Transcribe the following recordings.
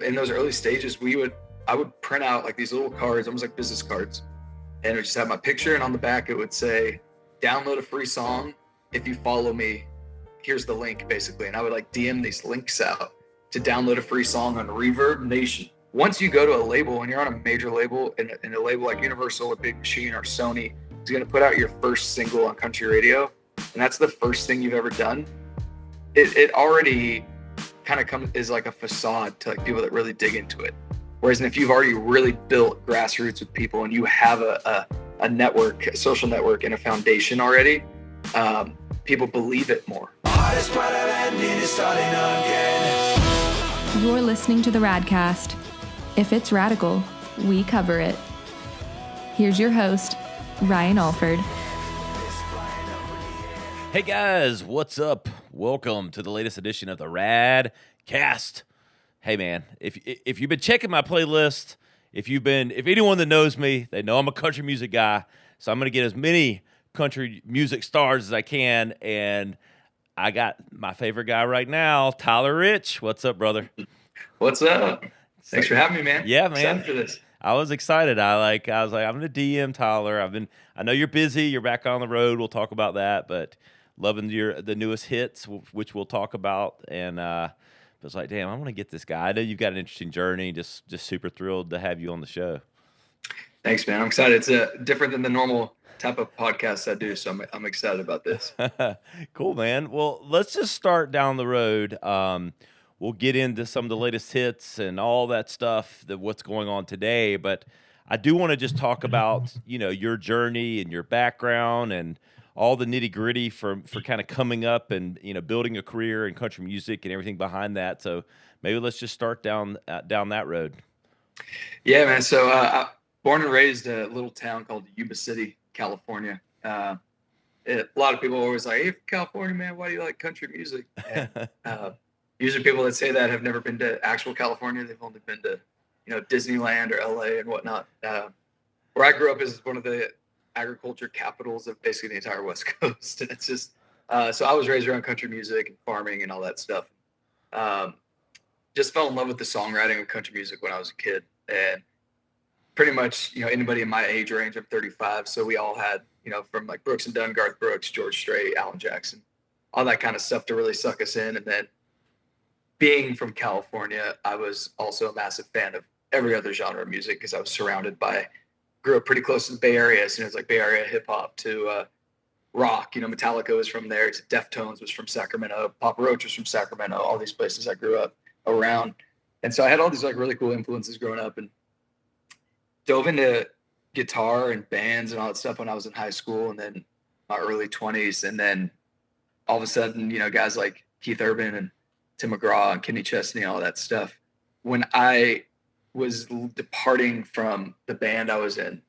in those early stages, I would print out like these little cards, almost like business cards, and it would just have my picture, and on the back it would say, "Download a free song if you follow me. Here's the link," basically. And I would like DM these links out to download a free song on Reverb Nation. Once you go to a label and you're on a major label, and a label like Universal or Big Machine or Sony is going to put out your first single on country radio, and that's the first thing you've ever done, it already kind of is like a facade to like people that really dig into it. Whereas if you've already really built grassroots with people and you have a network, a social network, and a foundation already, people believe it more. You're listening to the Radcast. If it's radical, we cover it. Here's your host, Ryan Alford. Hey guys, what's up? Welcome to the latest edition of the Radcast. Hey man, if you've been checking my playlist, if anyone that knows me, they know I'm a country music guy. So I'm gonna get as many country music stars as I can, and I got my favorite guy right now, Tyler Rich. What's up, brother? What's up? Thanks for having me, man. Yeah, man. Excited for this. I was excited. I was like, I'm gonna DM Tyler. I know you're busy. You're back on the road. We'll talk about that, but loving the newest hits, which we'll talk about. And I was like, damn, I want to get this guy. I know you've got an interesting journey. Just super thrilled to have you on the show. Thanks, man. I'm excited. It's different than the normal type of podcast I do, so I'm excited about this. Cool, man. Well, let's just start down the road. We'll get into some of the latest hits and all that stuff, what's going on today. But I do want to just talk about, your journey and your background and all the nitty gritty for kind of coming up and, building a career in country music and everything behind that. So maybe let's just start down that road. Yeah, man. So born and raised in a little town called Yuba City, California. A lot of people are always like, "Hey, California, man, why do you like country music?" And, usually people that say that have never been to actual California. They've only been to, Disneyland or LA and whatnot. Where I grew up is one of the agriculture capitals of basically the entire West Coast. And it's just, so I was raised around country music and farming and all that stuff. Just fell in love with the songwriting of country music when I was a kid. And pretty much, anybody in my age range, I'm 35. So we all had, from like Brooks and Dunn, Garth Brooks, George Strait, Alan Jackson, all that kind of stuff to really suck us in. And then being from California, I was also a massive fan of every other genre of music because I was grew up pretty close to the Bay Area. So it's like Bay Area hip hop to rock. Metallica was from there. To Deftones was from Sacramento. Papa Roach was from Sacramento. All these places I grew up around, and so I had all these like really cool influences growing up, and dove into guitar and bands and all that stuff when I was in high school, and then my early 20s, and then all of a sudden, guys like Keith Urban and Tim McGraw and Kenny Chesney, all that stuff. When I was departing from the band I was in,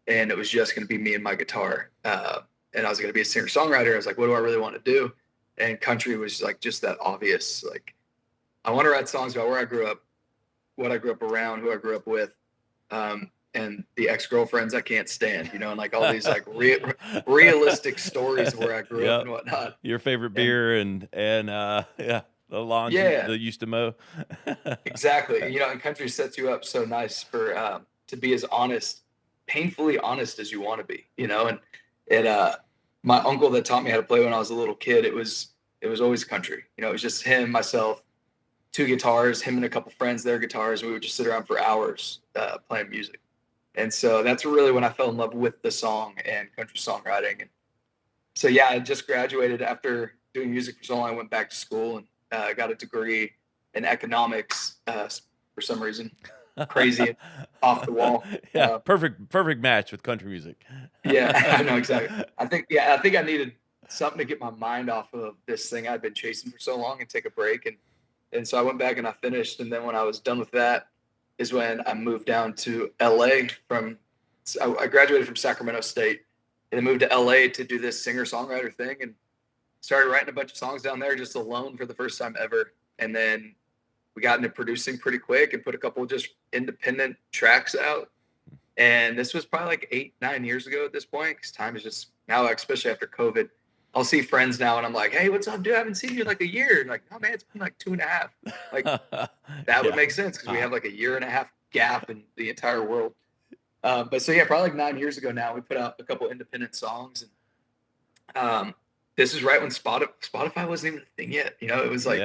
and it was just going to be me and my guitar, and I was going to be a singer-songwriter, I was like, what do I really want to do? And country was like just that obvious. Like, I want to write songs about where I grew up, what I grew up around, who I grew up with, and the ex-girlfriends I can't stand, and like all these like realistic stories of where I grew up and whatnot. Your favorite beer and yeah. The lawns that used to mow. Exactly. And country sets you up so nice for to be as honest, painfully honest as you want to be, and my uncle that taught me how to play when I was a little kid, it was always country. It was just him, myself, two guitars, him and a couple friends, their guitars, and we would just sit around for hours playing music. And so that's really when I fell in love with the song and country songwriting. And so, yeah, I just graduated after doing music for so long. I went back to school and got a degree in economics for some reason. Crazy, off the wall. Yeah, perfect match with country music. Yeah, I know exactly. I think I needed something to get my mind off of this thing I'd been chasing for so long and take a break. And so I went back and I finished. And then when I was done with that is when I moved down to LA I graduated from Sacramento State and then moved to LA to do this singer-songwriter thing, and started writing a bunch of songs down there just alone for the first time ever. And then we got into producing pretty quick and put a couple of just independent tracks out. And this was probably like 8-9 years ago at this point, because time is just now, especially after COVID, I'll see friends now and I'm like, hey, what's up, dude? I haven't seen you in like a year. And like, oh man, it's been like 2.5. Like that would make sense because we have like a 1.5 year gap in the entire world. But so yeah, probably like 9 years ago now, we put out a couple independent songs, and this is right when Spotify wasn't even a thing yet. You know, it was like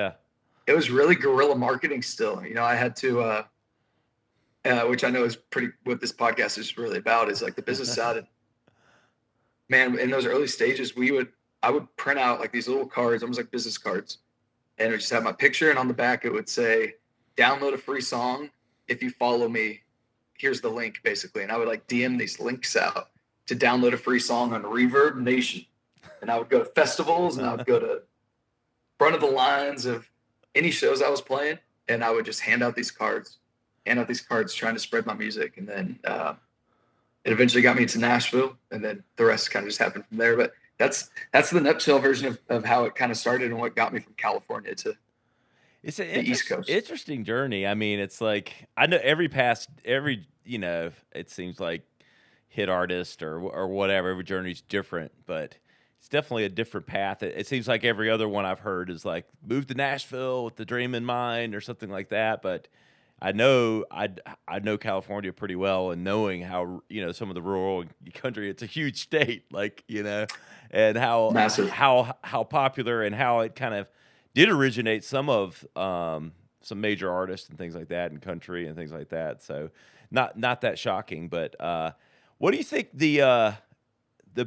it was really guerrilla marketing still. You know, I had to, which I know is pretty what this podcast is really about, is like the business side. And man, in those early stages, I would print out like these little cards, almost like business cards, and it would just have my picture, and on the back it would say, "Download a free song if you follow me. Here's the link," basically. And I would like DM these links out to download a free song on Reverb Nation. And I would go to festivals, and I would go to front of the lines of any shows I was playing, and I would just hand out these cards trying to spread my music. And then it eventually got me to Nashville, and then the rest kind of just happened from there. But that's the nutshell version of how it kind of started and what got me from California to It's an the East Coast. interesting journey. I mean, it's like I know every you know, it seems like hit artist or whatever, every journey's different, but it's definitely a different path. It seems like every other one I've heard is like move to Nashville with the dream in mind or something like that. But I know California pretty well, and knowing how, you know, some of the rural country, it's a huge state, like, you know, and how Massive. how popular and how it kind of did originate some of some major artists and things like that, and country and things like that. So not that shocking. But what do you think the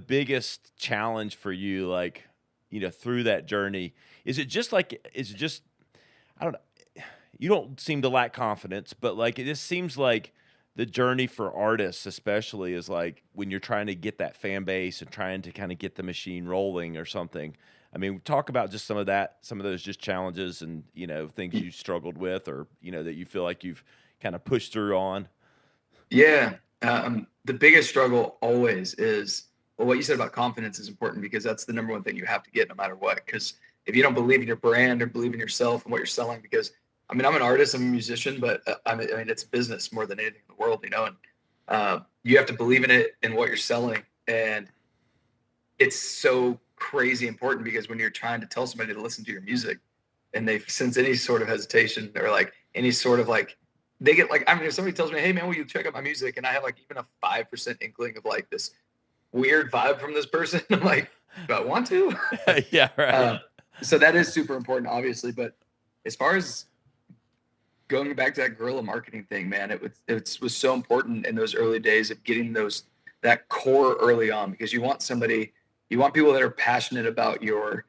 biggest challenge for you, like, you know, through that journey? Is it just I don't know. You don't seem to lack confidence, but like it just seems like the journey for artists, especially, is like when you're trying to get that fan base and trying to kind of get the machine rolling or something. I mean, talk about just some of those just challenges and, you know, things you struggled with, or, you know, that you feel like you've kind of pushed through on. Yeah. The biggest struggle always is, well, what you said about confidence is important, because that's the number one thing you have to get no matter what. Because if you don't believe in your brand or believe in yourself and what you're selling, because I mean, I'm an artist, I'm a musician, but I mean, it's business more than anything in the world, you know, and you have to believe in it and what you're selling. And it's so crazy important, because when you're trying to tell somebody to listen to your music and they sense any sort of hesitation, or like any sort of like, they get like, I mean, if somebody tells me, hey man, will you check out my music? And I have like even a 5% inkling of like this weird vibe from this person, I'm like, do I want to? Yeah, right. So that is super important, obviously. But as far as going back to that guerrilla marketing thing, man, it was so important in those early days of getting that core early on, because you want people that are passionate about your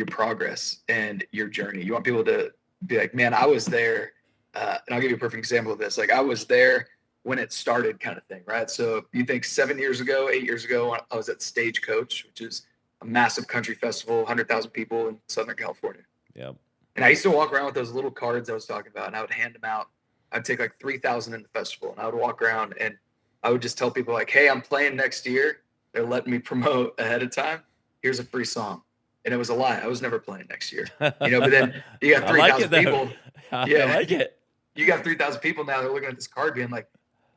progress and your journey. You want people to be like, man, I was there. And I'll give you a perfect example of this. Like, I was there when it started, kind of thing, right? So you think 8 years ago, I was at Stagecoach, which is a massive country festival, 100,000 people in Southern California. Yep. And I used to walk around with those little cards I was talking about, and I would hand them out. I'd take like 3,000 in the festival, and I would walk around and I would just tell people like, hey, I'm playing next year. They're letting me promote ahead of time. Here's a free song. And it was a lie. I was never playing next year. You know, but then you got 3,000 people. I like it. You got 3,000 people now. They're looking at this card being like,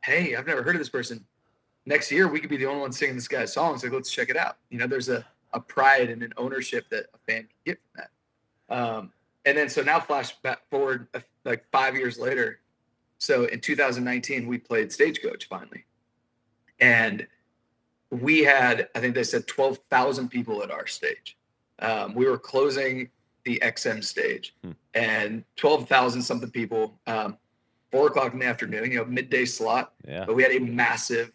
hey, I've never heard of this person. Next year, we could be the only one singing this guy's songs. Like, let's check it out. You know, there's a pride and an ownership that a fan can get from that. And then, so now flash back forward like 5 years later. So in 2019, we played Stagecoach finally. And we had, I think they said 12,000 people at our stage. We were closing the XM stage, and 12,000 something people, 4:00 in the afternoon, you know, midday slot. Yeah. But we had a massive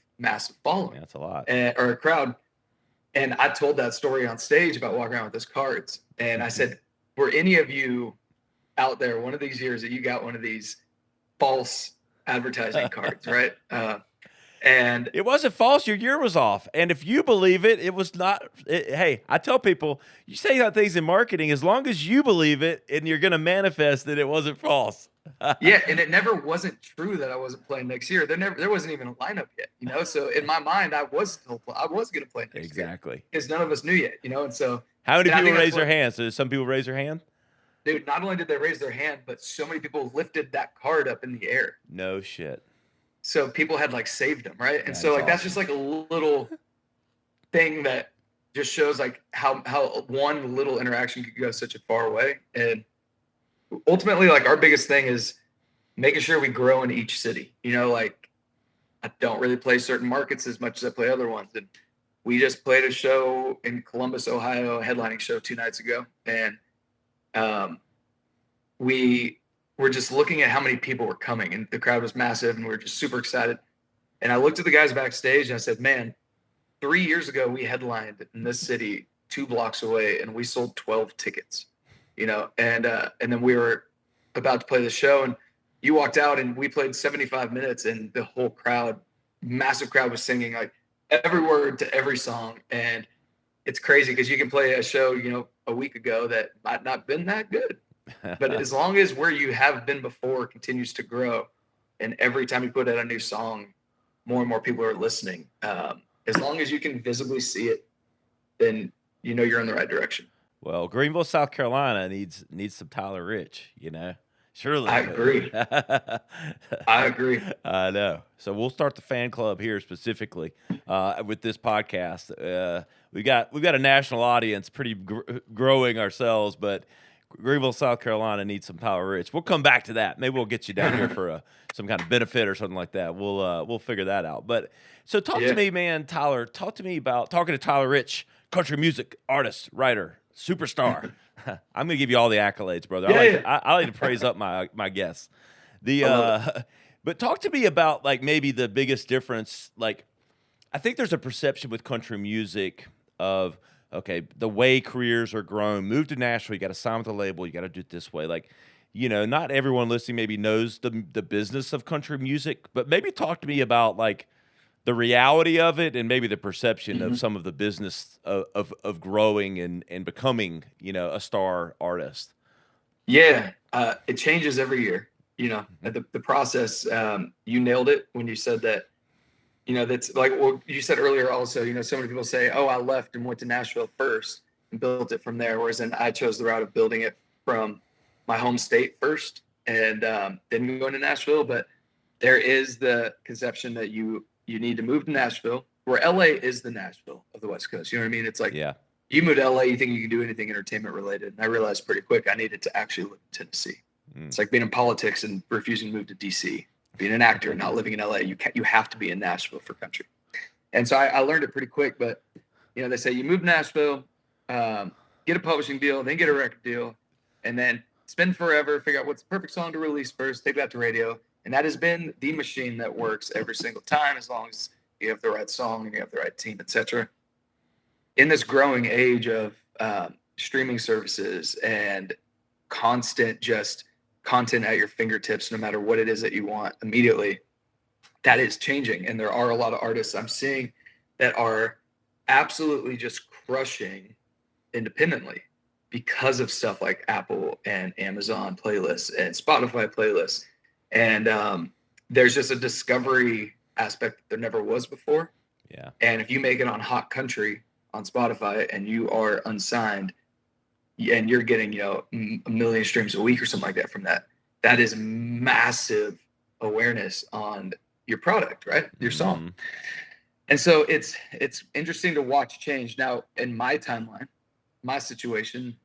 following. Yeah, that's a lot. Or a crowd. And I told that story on stage about walking around with those cards. And I said, were any of you out there one of these years that you got one of these false advertising cards, right? And it wasn't false. Your year was off. And if you believe it, it was not. Hey, I tell people, you say that things in marketing, as long as you believe it and you're going to manifest that it wasn't false. Yeah. And it never wasn't true that I wasn't playing next year. There wasn't even a lineup yet, you know? So in my mind, I was going to play next year. Exactly. Because none of us knew yet, you know? And so. How many people raise their hands? So some people raise their hand? Dude, not only did they raise their hand, but so many people lifted that card up in the air. No shit. So people had like saved them, right? And so like, that's just like a little thing that just shows like how one little interaction could go such a far way. And ultimately, like our biggest thing is making sure we grow in each city. Like I don't really play certain markets as much as I play other ones. And we just played a show in Columbus, Ohio, a headlining show 2 nights ago. And we were just looking at how many people were coming, and the crowd was massive, and we were just super excited. And I looked at the guys backstage and I said, man, 3 years ago, we headlined in this city 2 blocks away and we sold 12 tickets, and then we were about to play the show, and you walked out and we played 75 minutes and the whole crowd, massive crowd, was singing like every word to every song. And it's crazy because you can play a show, a week ago that might not been that good, but as long as where you have been before continues to grow, and every time you put out a new song, more and more people are listening. As long as you can visibly see it, then you're in the right direction. Well, Greenville, South Carolina needs some Tyler Rich, Surely. I agree. I agree. I know. So we'll start the fan club here specifically with this podcast. We got a national audience, pretty growing ourselves, but Greenville, South Carolina needs some Tyler Rich. We'll come back to that. Maybe we'll get you down here for some kind of benefit or something like that. We'll figure that out. But so talk to me, man, Tyler. Talk to me about talking to Tyler Rich, country music artist, writer, superstar. I'm gonna give you all the accolades, brother. I like to praise up my guests. But talk to me about like maybe the biggest difference. Like, I think there's a perception with country music of, okay, the way careers are grown, move to Nashville, you got to sign with a label, you got to do it this way. Like, not everyone listening maybe knows the business of country music, but maybe talk to me about like the reality of it and maybe the perception of some of the business of growing and becoming, a star artist. Yeah, it changes every year. The process. You nailed it when you said that. That's like what you said earlier. Also, so many people say, "Oh, I left and went to Nashville first and built it from there," whereas then I chose the route of building it from my home state first and then going to Nashville. But there is the conception that you need to move to Nashville, where LA is the Nashville of the West Coast. You know what I mean? It's like, you move to LA, you think you can do anything entertainment related. And I realized pretty quick I needed to actually live in Tennessee. It's like being in politics and refusing to move to DC. Being an actor and not living in LA, you have to be in Nashville for country. And so I learned it pretty quick. But they say you move to Nashville, get a publishing deal, then get a record deal, and then spend forever, figure out what's the perfect song to release first, take that to radio. And that has been the machine that works every single time, as long as you have the right song and you have the right team, etc. In this growing age of streaming services and constant just content at your fingertips, no matter what it is that you want immediately, that is changing. And there are a lot of artists I'm seeing that are absolutely just crushing independently because of stuff like Apple and Amazon playlists and Spotify playlists. And there's just a discovery aspect that there never was before. Yeah. And if you make it on Hot Country on Spotify and you are unsigned and you're getting, a million streams a week or something like that from that is massive awareness on your product, right? Your song. And so it's interesting to watch change. Now, in my timeline, my situation,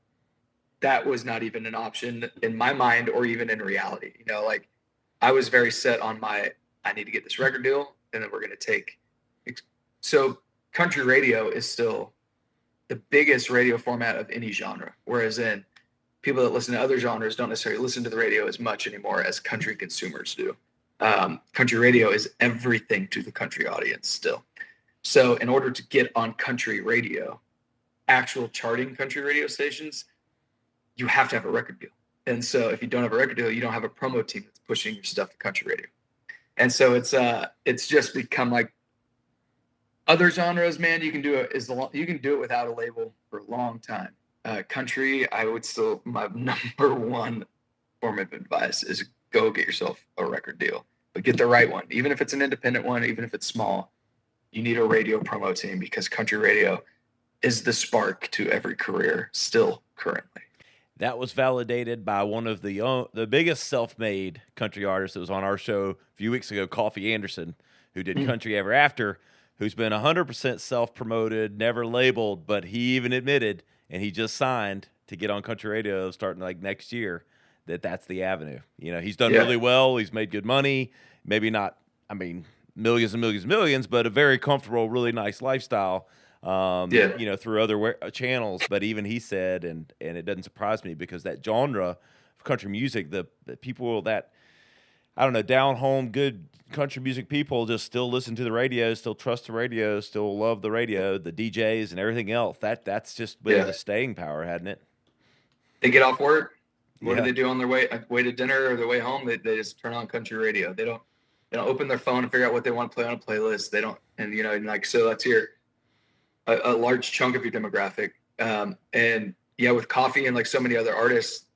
that was not even an option in my mind or even in reality. Like I was very set on I need to get this record deal, and then we're going to take. So country radio is still the biggest radio format of any genre, whereas in people that listen to other genres don't necessarily listen to the radio as much anymore as country consumers do. Country radio is everything to the country audience still. So in order to get on country radio, actual charting country radio stations, you have to have a record deal. And so if you don't have a record deal, you don't have a promo team that's pushing your stuff to country radio. And so it's just become like other genres, man. You can do it without a label for a long time. Country, I would still, my number one form of advice is go get yourself a record deal, but get the right one. Even if it's an independent one, even if it's small, you need a radio promo team, because country radio is the spark to every career still currently. That was validated by one of the biggest self-made country artists that was on our show a few weeks ago, Coffee Anderson, who did Country Ever After, who's been 100% self-promoted, never labeled, but he even admitted, and he just signed to get on country radio starting like next year, that's the avenue. You know, he's done Yeah. really well. He's made good money. Maybe not, I mean, millions and millions and millions, but a very comfortable, really nice lifestyle, Yeah. you know, through other channels. But even he said, and it doesn't surprise me because that genre of country music, the people that, I don't know, down home, good country music people just still listen to the radio, still trust the radio, still love the radio, the DJs and everything else. That's just been the staying power, hadn't it? They get off work. What Yeah. do they do on their way to dinner or their way home? They just turn on country radio. They don't open their phone and figure out what they want to play on a playlist. They don't, and you know, and like, so that's a large chunk of your demographic. And yeah, with Coffee and like so many other artists,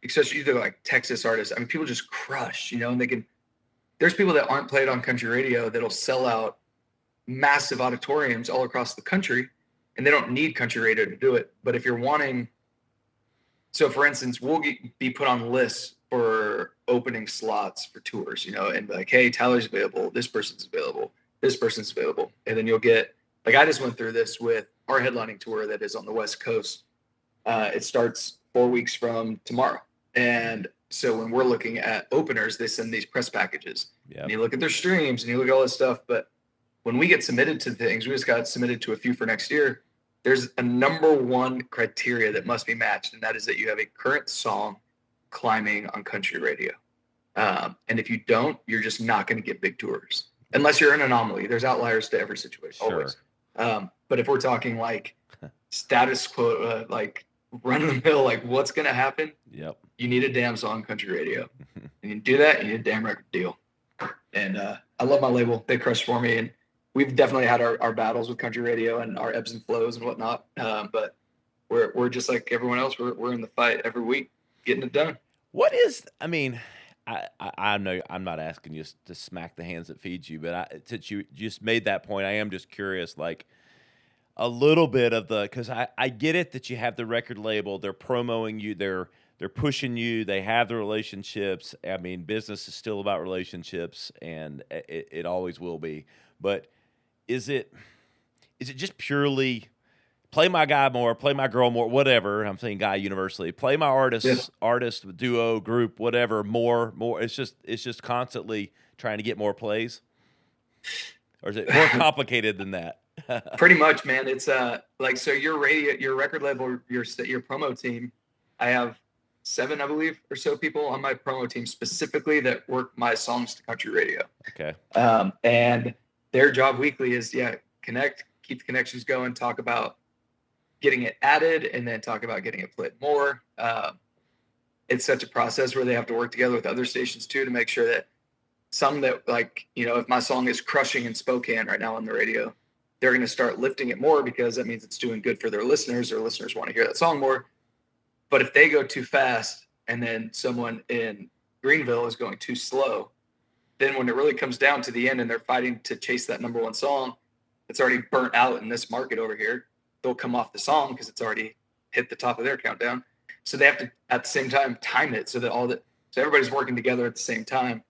especially either like Texas artists, I mean, people just crush, you know, and there's people that aren't played on country radio that'll sell out massive auditoriums all across the country, and they don't need country radio to do it. But if you're wanting, so for instance, we'll be put on lists for opening slots for tours, you know, and be like, hey, Tyler's available, this person's available, and then you'll get, like, I just went through this with our headlining tour that is on the West Coast. It starts 4 weeks from tomorrow. And so when we're looking at openers, they send these press packages. Yep. And you look at their streams and you look at all this stuff. But when we get submitted to things, we just got submitted to a few for next year. There's a number one criteria that must be matched, and that is that you have a current song climbing on country radio. And if you don't, you're just not going to get big tours unless you're an anomaly. There's outliers to every situation, always. But if we're talking like status quo, like run of the mill, like what's going to happen? Yep. You need a damn song country radio. And you do that, you need a damn record deal. And I love my label. They crush for me. And we've definitely had our battles with country radio and our ebbs and flows and whatnot. But we're just like everyone else. We're in the fight every week, getting it done. What is, I mean, I know I'm not asking you to smack the hands that feed you, but since you just made that point, I am just curious, like a little bit of because I get it that you have the record label, they're promoting you, they're pushing you, they have the relationships. I mean, business is still about relationships, and it always will be. But is it just purely play my guy more, play my girl more, whatever? I'm saying guy universally. Play my artist, duo, group, whatever, more. It's just constantly trying to get more plays, or is it more complicated than that? Pretty much, man. It's like, so your record label, your promo team. I have 7, I believe, or so people on my promo team specifically that work my songs to country radio. Okay. And their job weekly is connect, keep the connections going, talk about getting it added, and then talk about getting it played more. It's such a process where they have to work together with other stations too to make sure that some that, like, you know, if my song is crushing in Spokane right now on the radio, they're going to start lifting it more because that means it's doing good for their listeners. Their listeners want to hear that song more. But if they go too fast and then someone in Greenville is going too slow, then when it really comes down to the end and they're fighting to chase that number one song, it's already burnt out in this market over here. They'll come off the song because it's already hit the top of their countdown. So they have to, at the same time, time it so that so everybody's working together at the same time.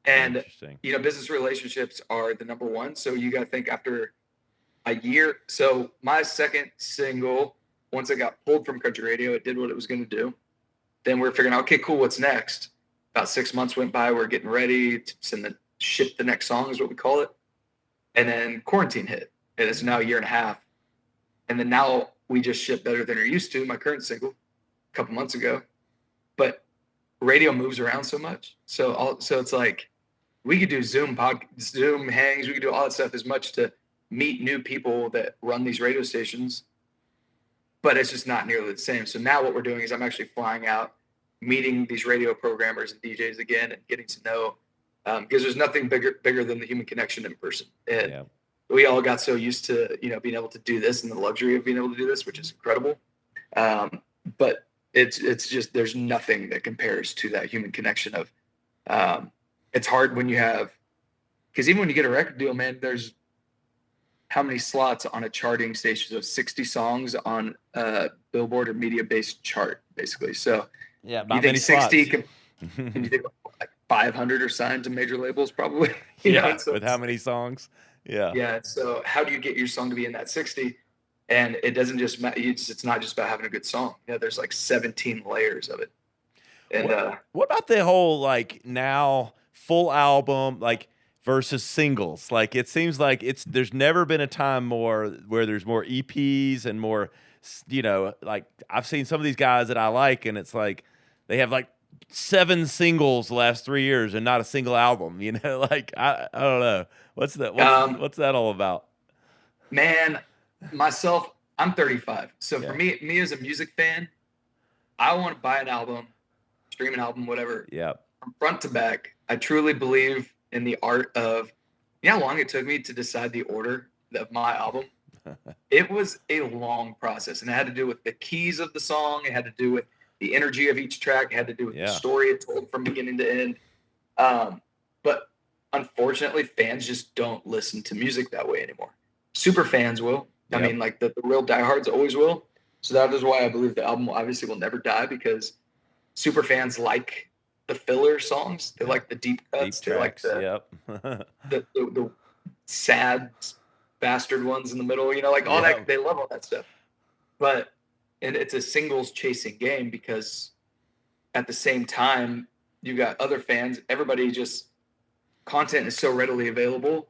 And, you know, business relationships are the number one. So you got to think after a year. So my second single, once it got pulled from country radio, it did what it was going to do. Then we're figuring out, okay, cool, what's next? About 6 months went by. We're getting ready to ship the next song is what we call it. And then quarantine hit. And it's now a year and a half. And then now we just ship Better Than You're Used To, my current single, a couple months ago. But radio moves around so much. So it's like we could do Zoom hangs. We could do all that stuff as much to meet new people that run these radio stations. But it's just not nearly the same. So now what we're doing is I'm actually flying out, meeting these radio programmers and DJs again and getting to know, because there's nothing bigger than the human connection in person. And we all got so used to, you know, being able to do this and the luxury of being able to do this, which is incredible. But it's just, there's nothing that compares to that human connection of, it's hard when you have, because even when you get a record deal, man, there's how many slots on a charting station of 60 songs on a Billboard or media-based chart, basically. So yeah, you think 60, and you think 500 are signed to major labels probably. Yeah, So with how many songs? Yeah. yeah. So how do you get your song to be in that 60? And it doesn't just matter. It's not just about having a good song. There's like 17 layers of it. And What about the whole like now full album like versus singles? Like it seems like there's never been a time more where there's more EPs and more like I've seen some of these guys that I like and it's like they have like 7 singles the last 3 years and not a single album, like I don't know. What's that all about? Man, myself, I'm 35. So for Yeah. me as a music fan, I want to buy an album, stream an album, whatever, Yeah. from front to back. I truly believe in the art of, you know how long it took me to decide the order of my album? It was a long process, and it had to do with the keys of the song. It had to do with the energy of each track. It had to do with the Yeah. story it told from beginning to end. But unfortunately, fans just don't listen to music that way anymore. Super fans will. Yep. I mean, like the real diehards always will. So that is why I believe the album obviously will never die, because super fans like the filler songs. They like the deep cuts. Deep They like tracks. the, Yep. the sad bastard ones in the middle, like all Yeah. that. They love all that stuff. But and it's a singles chasing game, because at the same time you got other fans. Everybody just, content is so readily available.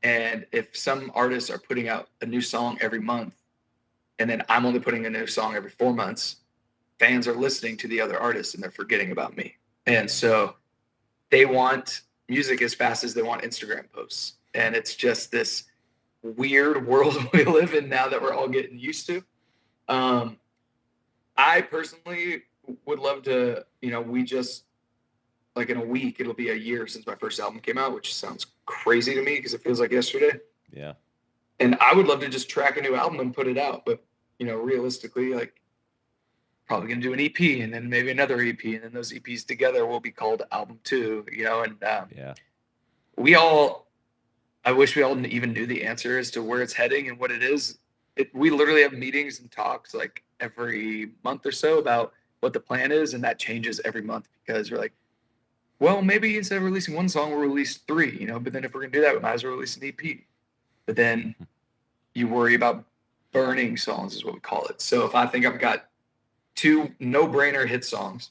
And if some artists are putting out a new song every month, and then I'm only putting a new song every 4 months, fans are listening to the other artists and they're forgetting about me. And so they want music as fast as they want Instagram posts. And it's just this weird world we live in now that we're all getting used to. I personally would love to, we just, like in a week, it'll be a year since my first album came out, which sounds crazy to me because it feels like yesterday. Yeah. And I would love to just track a new album and put it out. But, realistically, like, probably going to do an EP and then maybe another EP. And then those EPs together will be called album 2, and Yeah. I wish we all even knew the answer as to where it's heading and what it is. We literally have meetings and talks like every month or so about what the plan is. And that changes every month, because we're like, well, maybe instead of releasing one song, we'll release 3, but then if we're going to do that, we might as well release an EP. But then you worry about burning songs, is what we call it. So if I think I've got 2 no-brainer hit songs,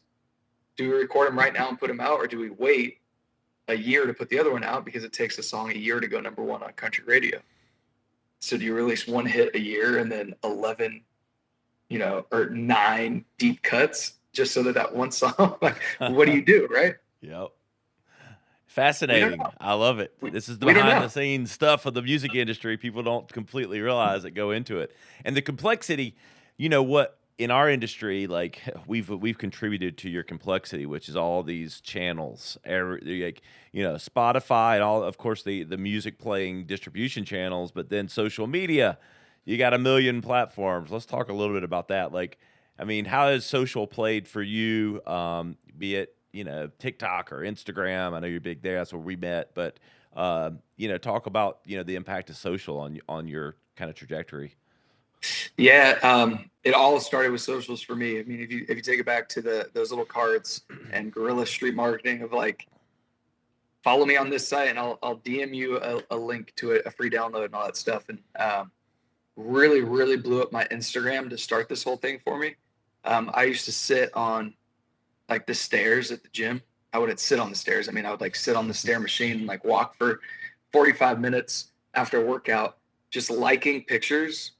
do we record them right now and put them out, or do we wait a year to put the other one out, because it takes a song a year to go number 1 on country radio? So do you release 1 hit a year and then 11, or 9 deep cuts just so that one song, like, what do you do, right? Yep. Fascinating. I love it. This is the we don't behind know. the scenes stuff of the music industry. People don't completely realize that go into it. And the complexity, what in our industry, like we've contributed to your complexity, which is all these channels, like, Spotify and all, of course, the music playing distribution channels, but then social media, you got a million platforms. Let's talk a little bit about that. Like, I mean, how has social played for you, be it, TikTok or Instagram? I know you're big there. That's where we met. But, talk about, the impact of social on your kind of trajectory. Yeah. It all started with socials for me. I mean, if you take it back to those little cards and guerrilla street marketing of like, follow me on this site and I'll DM you a link to a free download and all that stuff. And really, really blew up my Instagram to start this whole thing for me. I used to sit on like the stairs at the gym. I wouldn't sit on the stairs. I mean, I would like sit on the stair machine and like walk for 45 minutes after a workout, just liking pictures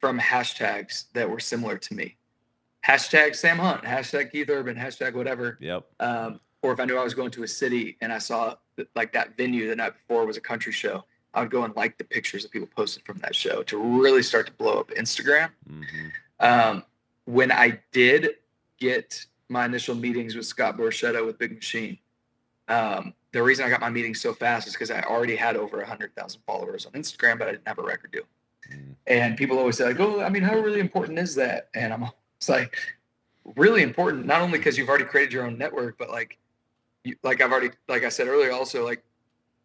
from hashtags that were similar to me. Hashtag Sam Hunt, hashtag Keith Urban, hashtag whatever. Yep. Or if I knew I was going to a city and I saw like that venue the night before was a country show, I would go and like the pictures that people posted from that show to really start to blow up Instagram. Mm-hmm. When I did get my initial meetings with Scott Borchetta with Big Machine, the reason I got my meetings so fast is because I already had over 100,000 followers on Instagram, but I didn't have a record deal. Mm. And people always say, like, oh, I mean, how really important is that? And it's like, really important, not only because you've already created your own network, but like I said earlier, also, like,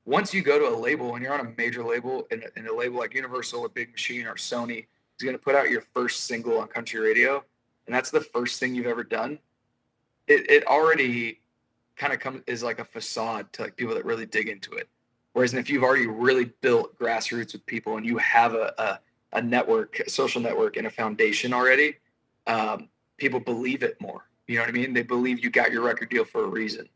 once you go to a label and you're on a major label, and a label like Universal or Big Machine or Sony is going to put out your first single on country radio, and that's the first thing you've ever done, it already kind of is like a facade to like people that really dig into it. Whereas if you've already really built grassroots with people and you have a network, a social network, and a foundation already, people believe it more. You know what I mean? They believe you got your record deal for a reason,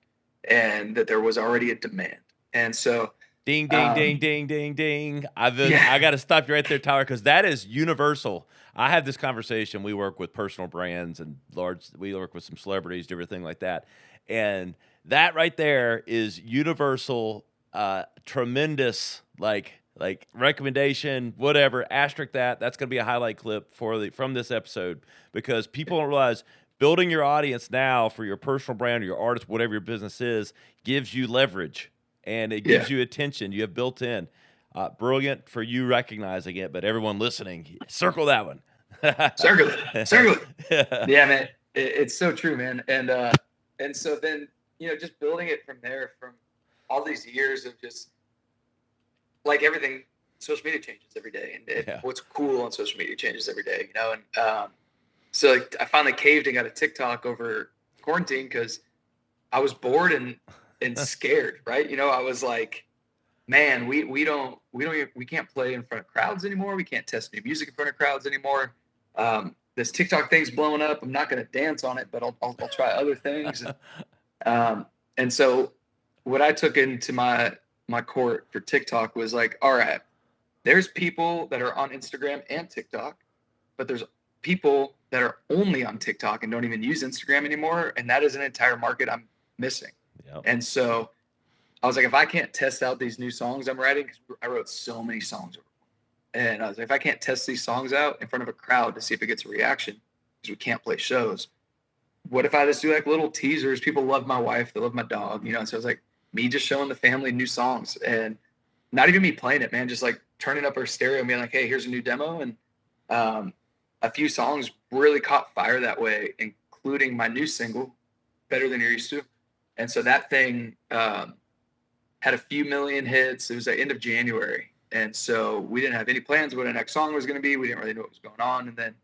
and that there was already a demand. And so, Ding, ding, ding, ding, ding, ding. I yeah, got to stop you right there, Tyler, because that is universal. I have this conversation. We work with personal brands and we work with some celebrities, everything like that. And that right there is universal, tremendous, like recommendation, whatever, asterisk that. That's going to be a highlight clip from this episode, because people don't realize building your audience now for your personal brand or your artist, whatever your business is, gives you leverage. And it gives you attention. You have built in. Brilliant for you recognizing it, but everyone listening, circle that one. circle it. Yeah, man, it's so true, man. And so then, just building it from there, from all these years of just like everything, social media changes every day, and what's cool on social media changes every day, And so like, I finally caved and got a TikTok over quarantine because I was bored and scared, right? I was like, man, we can't play in front of crowds anymore. We can't test new music in front of crowds anymore. This TikTok thing's blowing up. I'm not going to dance on it, but I'll try other things. And so what I took into my court for TikTok was like, all right, there's people that are on Instagram and TikTok, but there's people that are only on TikTok and don't even use Instagram anymore. And that is an entire market I'm missing. Yep. And so I was like, if I can't test out these new songs I'm writing, because I wrote so many songs, and I was like, if I can't test these songs out in front of a crowd to see if it gets a reaction, because we can't play shows, what if I just do like little teasers? People love my wife, they love my dog, And so I was like, me just showing the family new songs, and not even me playing it, man, just like turning up our stereo and being like, hey, here's a new demo. And a few songs really caught fire that way, including my new single, Better Than You're Used To. And so that thing had a few million hits. It was the end of January. And so we didn't have any plans of what the next song was going to be. We didn't really know what was going on. And then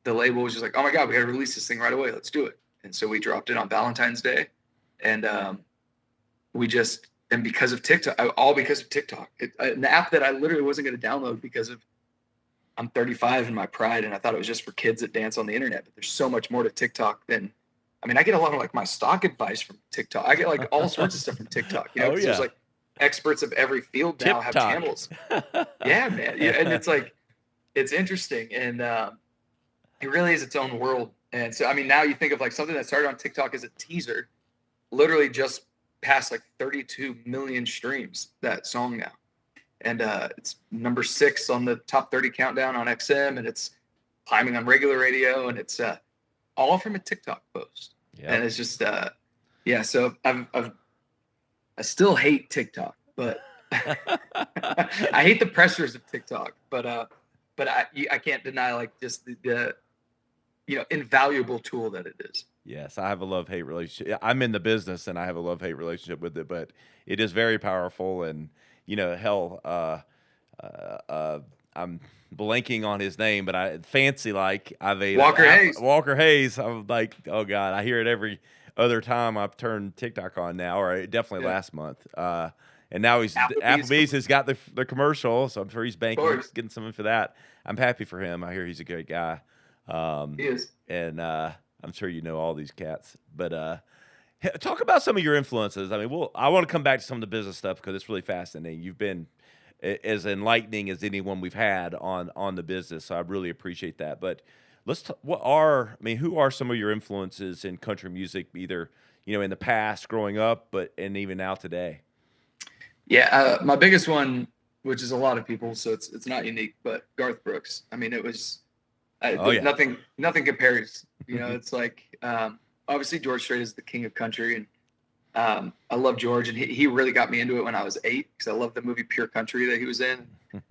the label was just like, oh my God, we got to release this thing right away. Let's do it. And so we dropped it on Valentine's Day. And and because of TikTok, all because of TikTok, an app that I literally wasn't going to download because of, I'm 35 in my pride, and I thought it was just for kids that dance on the internet. But there's so much more to TikTok than, I get a lot of like my stock advice from TikTok. I get like all sorts of stuff from TikTok, There's like experts of every field now have channels. Yeah, man. Yeah. And it's like, it's interesting. And it really is its own world. And so, now you think of like something that started on TikTok as a teaser, literally just passed like 32 million streams, that song now. And it's number 6 on the top 30 countdown on XM, and it's climbing on regular radio, and it's all from a TikTok post. Yep. And it's just, so I still hate TikTok, but I hate the pressures of TikTok, but I can't deny like just the invaluable tool that it is. Yes, I have a love-hate relationship. I'm in the business and I have a love-hate relationship with it, but it is very powerful. And, hell, I'm blanking on his name, but Walker Hayes. Walker Hayes. I'm like, oh God, I hear it every other time I've turned TikTok on now, or definitely last month. And now Applebee's has got the commercial, so I'm sure he's banking, getting something for that. I'm happy for him. I hear he's a great guy. He is. And I'm sure you know all these cats. But talk about some of your influences. I want to come back to some of the business stuff because it's really fascinating. You've been as enlightening as anyone we've had on the business, so I really appreciate that. But who are some of your influences in country music, either in the past, growing up, and even now today? Yeah, my biggest one, which is a lot of people, so it's not unique, but Garth Brooks. It was nothing compares. It's like obviously George Strait is the king of country, and I love George, and he really got me into it when I was 8 because I loved the movie Pure Country that he was in.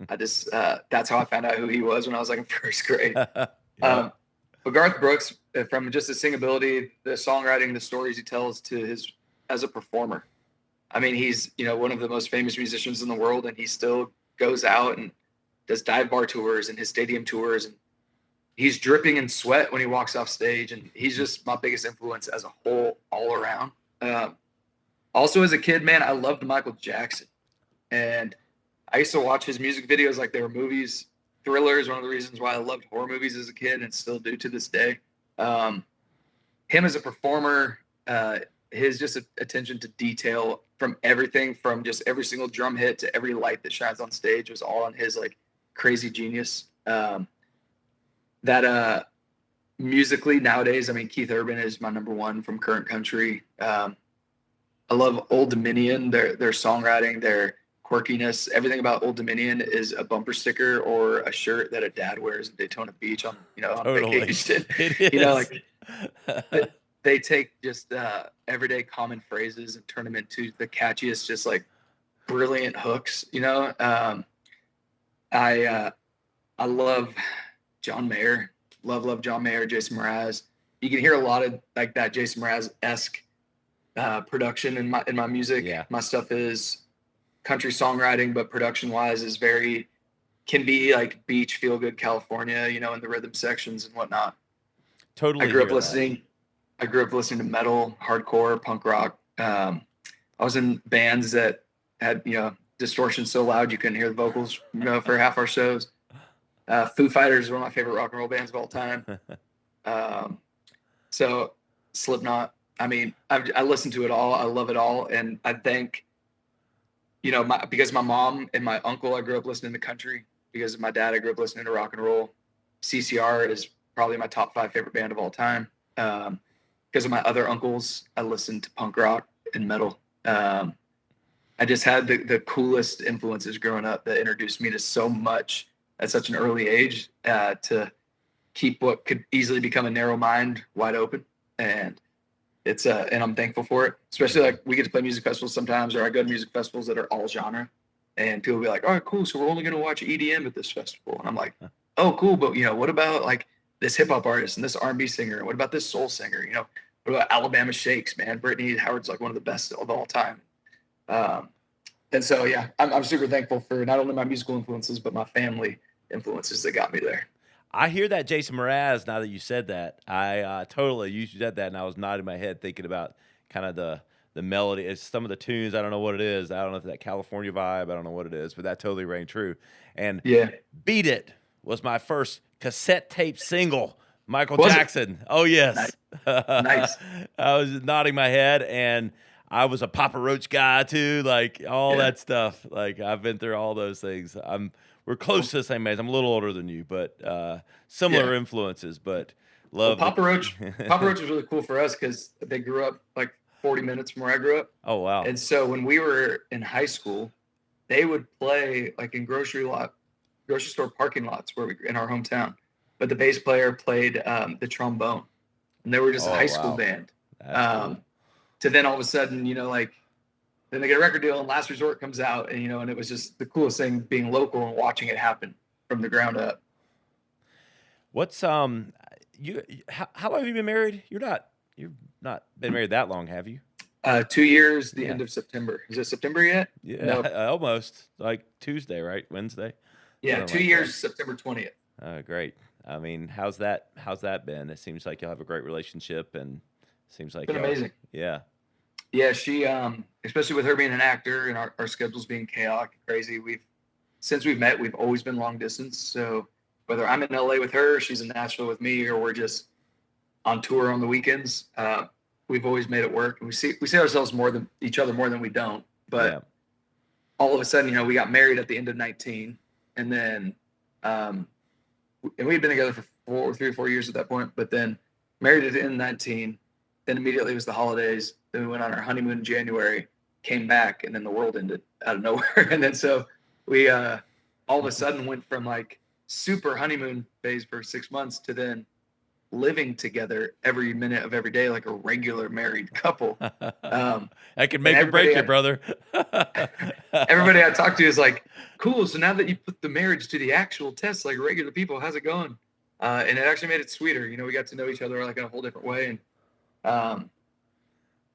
I just that's how I found out who he was when I was like in first grade. But Garth Brooks, from just the singability, the songwriting, the stories he tells as a performer. He's one of the most famous musicians in the world, and he still goes out and does dive bar tours and his stadium tours, and he's dripping in sweat when he walks off stage, and he's just my biggest influence as a whole, all around. Also, as a kid, man, I loved Michael Jackson, and I used to watch his music videos like they were movies. Thriller is one of the reasons why I loved horror movies as a kid, and still do to this day. Him as a performer, his just attention to detail from everything, from just every single drum hit to every light that shines on stage, was all on his like crazy genius. Musically nowadays, I mean, Keith Urban is my number one from current country. I love Old Dominion, their songwriting, their quirkiness. Everything about Old Dominion is a bumper sticker or a shirt that a dad wears in Daytona Beach on Totally. vacation. It You know, is. like they take just everyday common phrases and turn them into the catchiest, just like brilliant hooks. I love John Mayer. Love John Mayer, Jason Mraz. You can hear a lot of like that Jason Mraz-esque production in my music. Yeah. My stuff is country songwriting, but production wise is can be like beach, feel good California, in the rhythm sections and whatnot. Totally. I grew up listening to metal, hardcore, punk rock. I was in bands that had, distortion so loud you couldn't hear the vocals, for half our shows. Foo Fighters is one of my favorite rock and roll bands of all time. So Slipknot. I mean, I listen to it all. I love it all. And I think, because my mom and my uncle, I grew up listening to country. Because of my dad, I grew up listening to rock and roll. CCR is probably my top 5 favorite band of all time. Because of my other uncles, I listened to punk rock and metal. I just had the coolest influences growing up that introduced me to so much at such an early age, to keep what could easily become a narrow mind wide open. And and I'm thankful for it, especially like we get to play music festivals sometimes, or I go to music festivals that are all genre, and people will be like, all right, cool. So we're only going to watch EDM at this festival. And I'm like, oh, cool. But what about like this hip hop artist and this R&B singer? And what about this soul singer? What about Alabama Shakes, man? Brittany Howard's like one of the best of all time. And so, yeah, I'm super thankful for not only my musical influences, but my family influences that got me there. I hear that Jason Mraz now that you said that. You said that, and I was nodding my head thinking about kind of the melody. It's some of the tunes. I don't know what it is. I don't know if that California vibe. I don't know what it is, but that totally rang true. And yeah, Beat It was my first cassette tape single. Michael Was it? Jackson. Oh, yes. Nice. I was nodding my head, and I was a Papa Roach guy too, like all that stuff. Like I've been through all those things. We're close to the same age. I'm a little older than you, but similar influences. But love Papa Roach. Papa Roach was really cool for us because they grew up like 40 minutes from where I grew up. Oh wow! And so when we were in high school, they would play like in grocery store parking lots in our hometown. But the bass player played the trombone, and they were just a high school band. Cool. To then all of a sudden, then they get a record deal and Last Resort comes out, and and it was just the coolest thing being local and watching it happen from the ground up. What's how long have you been married? You've not been married that long, have you? 2 years, the end of September. Is it September yet? Yeah, Nope. almost like Tuesday, right? Wednesday. Yeah, Something 2 like years, September 20th. Oh, great. I mean, how's that been? It seems like you'll have a great relationship, and seems like It's been amazing. Yeah. Yeah, she especially with her being an actor and our schedules being chaotic and crazy, since we've met, we've always been long distance. So whether I'm in LA with her, she's in Nashville with me, or we're just on tour on the weekends, we've always made it work. And we see ourselves each other more than we don't. But all of a sudden, we got married at the end of 19, and then and we had been together for 3 or 4 years at that point, but then married at the end of 19. Then immediately it was the holidays. Then we went on our honeymoon in January, came back, and then the world ended out of nowhere. And then so we all of a sudden went from like super honeymoon phase for 6 months to then living together every minute of every day like a regular married couple. I can make or break you, brother. Everybody I talk to is like, cool, so now that you put the marriage to the actual test like regular people, how's it going? And it actually made it sweeter. We got to know each other like in a whole different way. And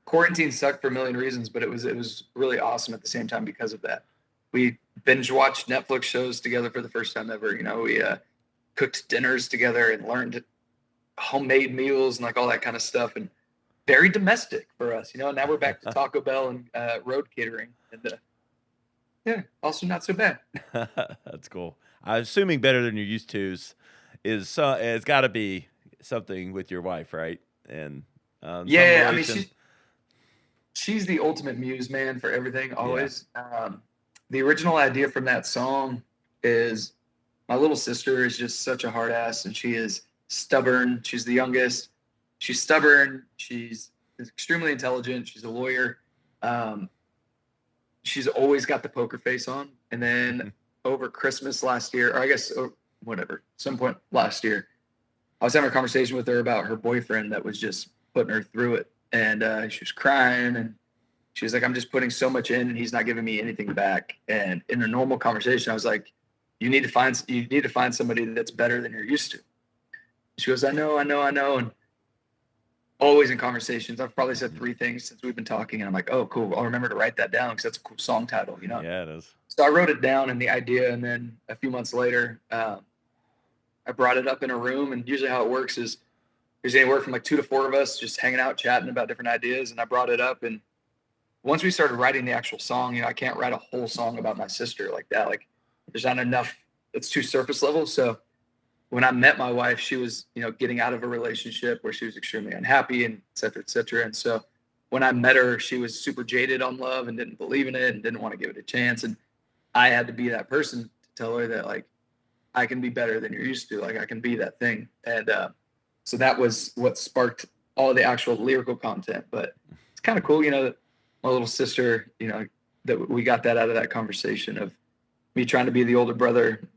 quarantine sucked for a million reasons, but it was really awesome at the same time because of that. We binge watched Netflix shows together for the first time ever. We cooked dinners together and learned homemade meals and like all that kind of stuff, and very domestic for us. Now we're back to Taco Bell and road catering, and yeah, also not so bad. That's cool. I'm assuming better than you're used to is it's got to be something with your wife, right? And some Yeah, I mean relation. she's the ultimate muse, man, for everything. Yeah. Always. The original idea from that song is my little sister is just such a hard ass, and she is stubborn. She's the youngest. She's stubborn. She's extremely intelligent. She's a lawyer. She's always got the poker face on. And then over Christmas last year, or I guess whatever, some point last year, I was having a conversation with her about her boyfriend that was just putting her through it. And she was crying, and she was like, I'm just putting so much in and he's not giving me anything back. And in a normal conversation, I was like, you need to find somebody that's better than you're used to. She goes, I know. And always in conversations, I've probably said 3 things since we've been talking. And I'm like, oh, cool. I'll remember to write that down because that's a cool song title, Yeah, it is. So I wrote it down and the idea. And then a few months later, I brought it up in a room. And usually how it works is there's anywhere from like 2 to 4 of us just hanging out, chatting about different ideas. And I brought it up. And once we started writing the actual song, I can't write a whole song about my sister like that. Like there's not enough. It's too surface level. So when I met my wife, she was, getting out of a relationship where she was extremely unhappy and et cetera, et cetera. And so when I met her, she was super jaded on love and didn't believe in it and didn't want to give it a chance. And I had to be that person to tell her that, like, I can be better than you're used to. Like, I can be that thing. And so that was what sparked all the actual lyrical content. But it's kind of cool, that my little sister, that we got that out of that conversation of me trying to be the older brother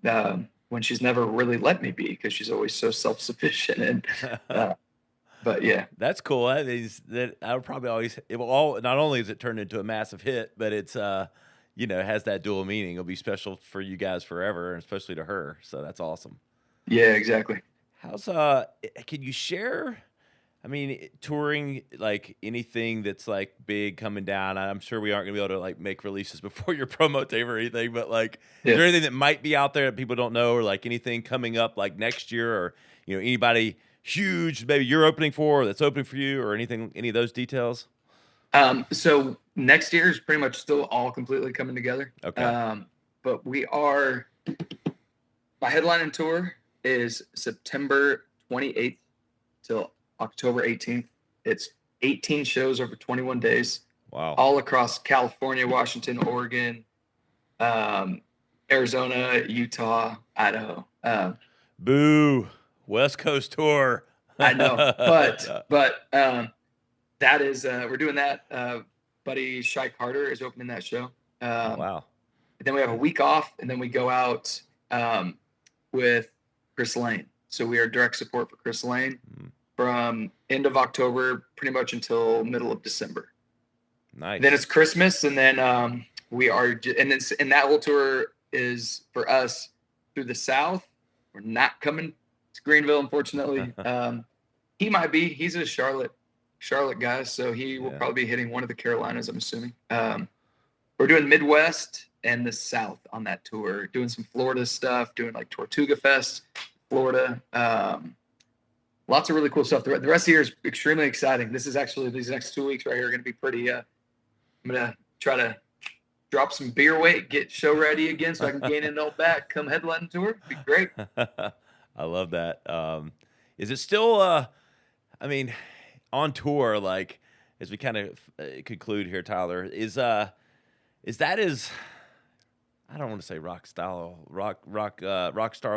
when she's never really let me be because she's always so self-sufficient. And but yeah, that's cool. That I would probably always. It will all. Not only is it turned into a massive hit, but it's has that dual meaning. It'll be special for you guys forever, and especially to her. So that's awesome. Yeah, exactly. How's can you share? I mean, touring, like anything that's like big coming down. I'm sure we aren't gonna be able to like make releases before your promo tape or anything, but like, is there anything that might be out there that people don't know, or like anything coming up like next year, or anybody huge maybe you're opening for or that's opening for you, or anything, any of those details? So next year is pretty much still all completely coming together. Okay. But my headlining tour is September 28th till October 18th. It's 18 shows over 21 days. Wow. All across California, Washington, Oregon, Arizona, Utah, Idaho. Boo. West Coast tour. I know, but that is we're doing that. Buddy Shy Carter is opening that show. Wow. And then we have a week off, and then we go out with Chris Lane. So we are direct support for Chris Lane from end of October pretty much until middle of December. Nice. Then it's Christmas, and then we are, and that whole tour is for us through the South. We're not coming to Greenville, unfortunately. He might be. He's a Charlotte guy, so he will probably be hitting one of the Carolinas, I'm assuming. We're doing Midwest and the South on that tour, doing some Florida stuff, doing like Tortuga Fest, Florida. Lots of really cool stuff. The rest of the year is extremely exciting. This is actually, these next 2 weeks right here are going to be pretty, I'm going to try to drop some beer weight, get show ready again so I can gain it all back, come headline tour. It'd be great. I love that. Is it still, on tour, like, as we kind of conclude here, Tyler, is that I don't want to say rock star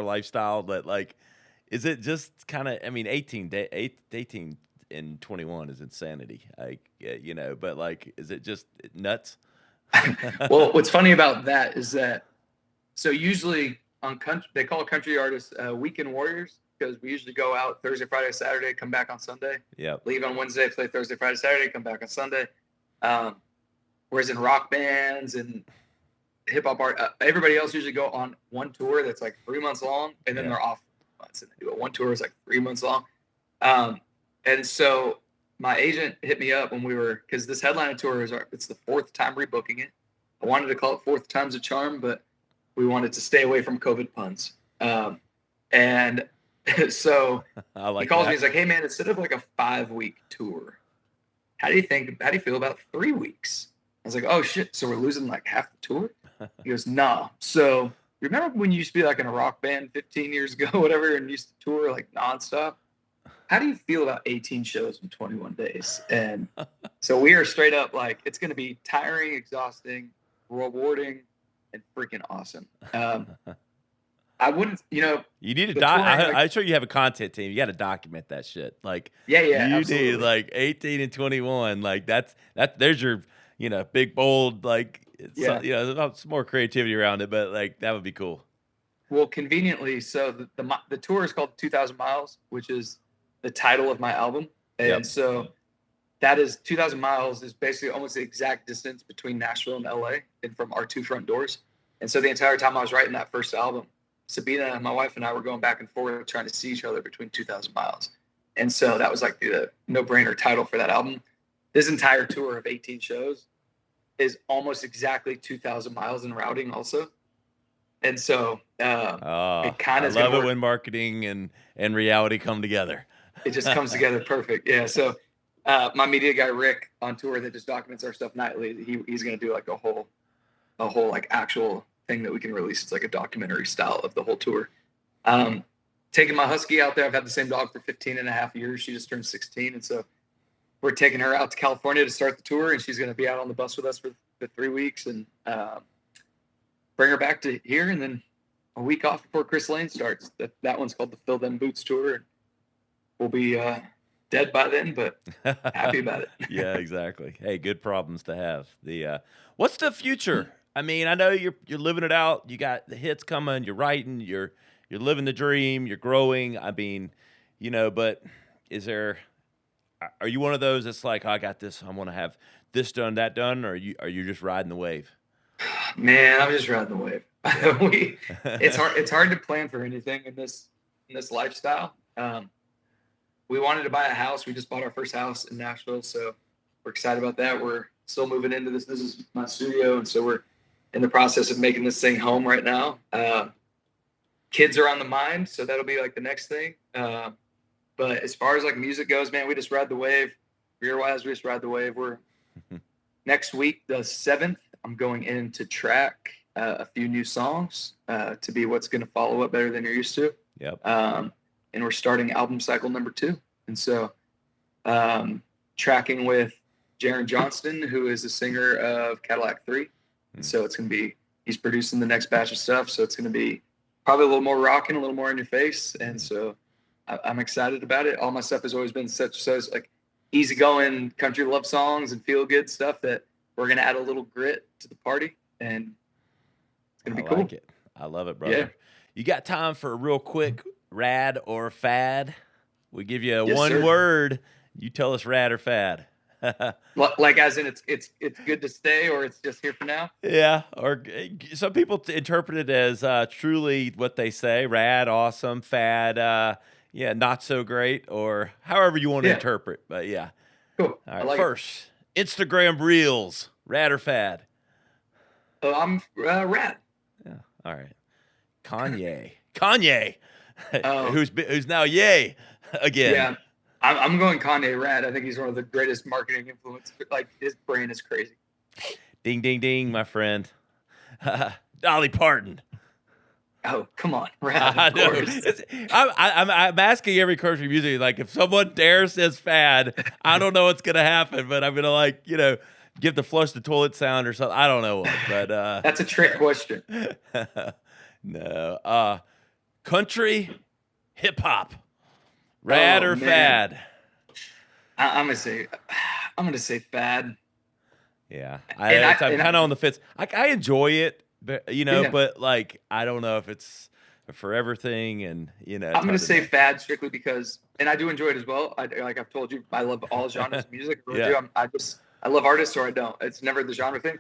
lifestyle, but like, is it just kind of, 18 and 21 is insanity. Like, but like, is it just nuts? Well, what's funny about that is that, so usually on country, they call country artists weekend warriors, because we usually go out Thursday, Friday, Saturday, come back on Sunday. Yeah. Leave on Wednesday, play Thursday, Friday, Saturday, come back on Sunday. Whereas in rock bands and hip hop art, everybody else usually go on one tour that's like 3 months long, and then they're off months, and they do it. One tour is like 3 months long. And so my agent hit me up when because this headlining tour it's the 4th time rebooking it. I wanted to call it 4th time's a charm, but we wanted to stay away from COVID puns. And so I like he calls that. me. He's like, "Hey man, instead of like a 5-week tour, how do you feel about 3 weeks?" I was like, "Oh shit, so we're losing like half the tour?" He goes, "No." So remember when you used to be like in a rock band 15 years ago, whatever, and used to tour like nonstop? How do you feel about 18 shows in 21 days? And so we are straight up like, it's going to be tiring, exhausting, rewarding, and freaking awesome. I wouldn't, You need to the touring, like, I'm sure you have a content team. You got to document that shit. Like, yeah, you absolutely. need like 18 and 21. Like there's your, big, bold, like, Yeah. there's some more creativity around it, but like, that would be cool. Well, conveniently, so the tour is called 2,000 Miles, which is the title of my album. And Yep. so that is 2,000 miles is basically almost the exact distance between Nashville and LA and from our two front doors. And so the entire time I was writing that first album, Sabina, my wife, and I were going back and forth trying to see each other between 2,000 miles. And so that was like the no-brainer title for that album. This entire tour of 18 shows is almost exactly 2,000 miles in routing also. And so it kind of I love it when marketing and reality come together. It just comes together perfect. Yeah. So my media guy, Rick, on tour that just documents our stuff nightly, he's going to do like a whole like actual thing that we can release. It's like a documentary style of the whole tour. Taking my husky out there. I've had the same dog for 15 and a half years. She just turned 16. And so we're taking her out to California to start the tour, and she's going to be out on the bus with us for 3 weeks and bring her back to here. And then a week off before Chris Lane starts. That one's called the Fill Them Boots Tour. We'll be dead by then, but happy about it. Yeah, exactly. Hey, good problems to have. What's the future? I mean, I know you're living it out. You got the hits coming. You're writing. You're living the dream. You're growing. I mean, but are you one of those that's like, I got this. I want to have this done, that done, or are you just riding the wave? Man, I'm just riding the wave. It's hard to plan for anything in this lifestyle. We wanted to buy a house. We just bought our first house in Nashville, so we're excited about that. We're still moving into this. This is my studio, and so we're in the process of making this thing home right now. Kids are on the mind, so that'll be like the next thing. But as far as like music goes, man, we just ride the wave. Career-wise, we just ride the wave. We're next week, the 7th, I'm going in to track a few new songs to be what's going to follow up Better Than You're Used To. Yep. And we're starting album cycle number 2. And so tracking with Jaron Johnston, who is the singer of Cadillac 3. And so it's going to be, he's producing the next batch of stuff. So it's going to be probably a little more rocking, a little more in your face. And so I'm excited about it. All my stuff has always been such like easygoing country love songs and feel good stuff that we're going to add a little grit to the party. And it's going to be cool. I like it. I love it, brother. Yeah. You got time for a real quick rad or fad? We give you one sir. word. You tell us rad or fad. Like as in it's good to stay, or it's just here for now? Yeah. Or some people interpret it as truly what they say. Rad, awesome, fad, not so great, or however you want to interpret. But yeah. Cool. All right. First, Instagram Reels, rad or fad? I'm rad. Yeah. All right. Kanye. Oh. who's now yay again. Yeah, I'm going Kanye rad. I think he's one of the greatest marketing influencers. Like, his brain is crazy. Ding, ding, ding, my friend. Dolly Parton. Oh, come on, rad. Of course. I'm asking every country music, like, if someone dares says fad, I don't know what's gonna happen, but I'm gonna give the flush the toilet sound or something. I don't know what, but that's a trick question. No. Country, hip hop, rad or fad? I'm gonna say fad. Yeah, I'm kind of on the fence. I enjoy it, but but like I don't know if it's a forever thing, and I'm gonna say fad strictly because, and I do enjoy it as well. Like I've told you, I love all genres of music. I really do. I love artists or I don't. It's never the genre thing.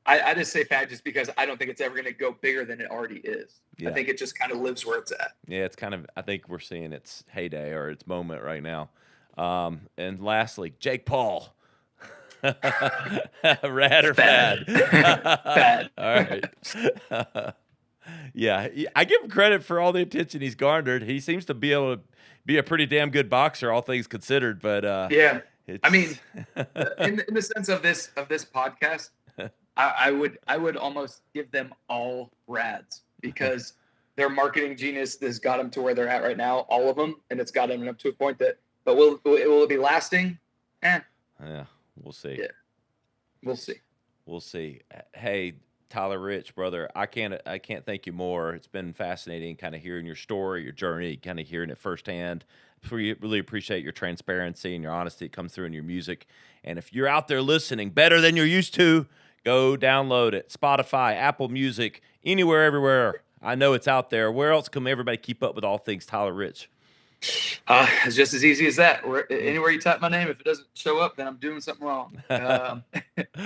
I just say fad just because I don't think it's ever going to go bigger than it already is. Yeah. I think it just kind of lives where it's at. Yeah, it's kind of, I think we're seeing its heyday or its moment right now. And lastly, Jake Paul. Rad or fad? Fad. All right. Yeah, I give him credit for all the attention he's garnered. He seems to be able to be a pretty damn good boxer, all things considered. But Yeah. I mean, it's in the sense of this podcast, I would almost give them all rads because their marketing genius has got them to where they're at right now, all of them, and it's got them up to a point that. But will it be lasting? yeah, we'll see. Yeah, we'll see. We'll see. Hey, Tyler Rich, brother, I can't thank you more. It's been fascinating kind of hearing your story, your journey, kind of hearing it firsthand. We really appreciate your transparency and your honesty. It comes through in your music. And if you're out there listening better than you're used to, go download it. Spotify, Apple Music, anywhere, everywhere. I know it's out there. Where else can everybody keep up with all things Tyler Rich? It's just as easy as that. Anywhere you type my name, if it doesn't show up, then I'm doing something wrong.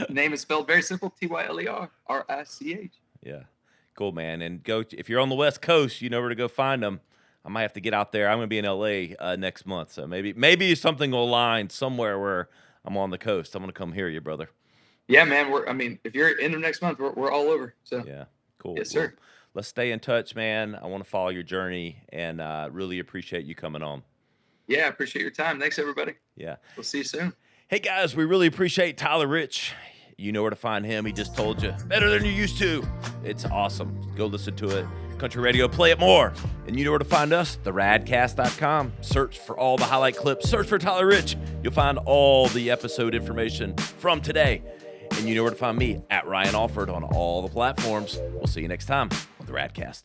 Name is spelled very simple, TYLERRICH. Yeah, cool, man. And go if you're on the West Coast, you know where to go find them. I might have to get out there. I'm going to be in LA next month, so maybe something will align somewhere where I'm on the coast. I'm going to come hear you, brother. Yeah, man. If you're in the next month, we're all over. So yeah, cool. Yes, sir. Well, let's stay in touch, man. I want to follow your journey, and really appreciate you coming on. Yeah, I appreciate your time. Thanks, everybody. Yeah. We'll see you soon. Hey, guys, we really appreciate Tyler Rich. You know where to find him. He just told you. Better than you used to. It's awesome. Go listen to it. Country Radio, play it more. And you know where to find us, theradcast.com. Search for all the highlight clips. Search for Tyler Rich. You'll find all the episode information from today. And you know where to find me, at Ryan Alford, on all the platforms. We'll see you next time on the Radcast.